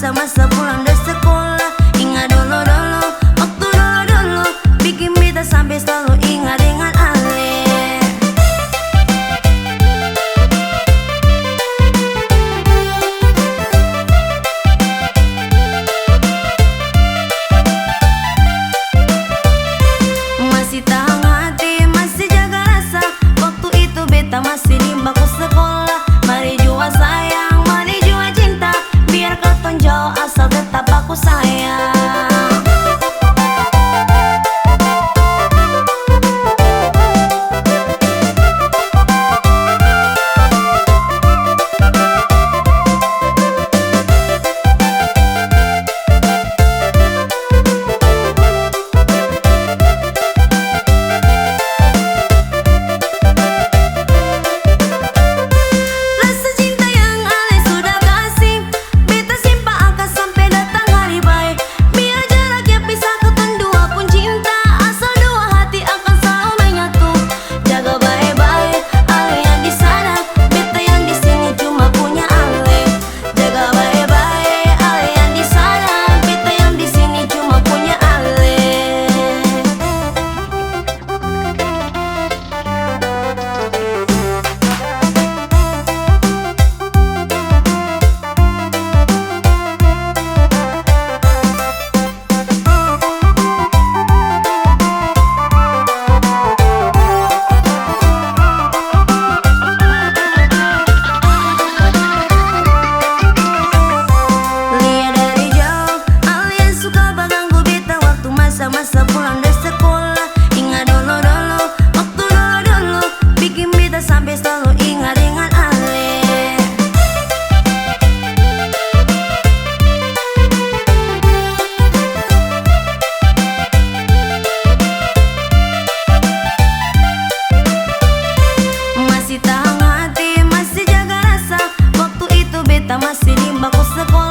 masa-masa pulang dari sekolah. Ingat dulu-dulu, waktu dulu-dulu, bikin beta sampai selalu ingat dengan Ale. Masih tahan hati, masih jaga rasa, waktu itu beta masih di bangku sekolah. Mari jua sayang, mari jua cinta, biar kau jauh asal tetap aku sayang. Masa pulang dari sekolah, ingat dulu-dulu, waktu dulu-dulu, bikin beta sampai selalu ingat dengan Ale. Masih tahan hati, masih jaga rasa, waktu itu beta masih di bangku sekolah.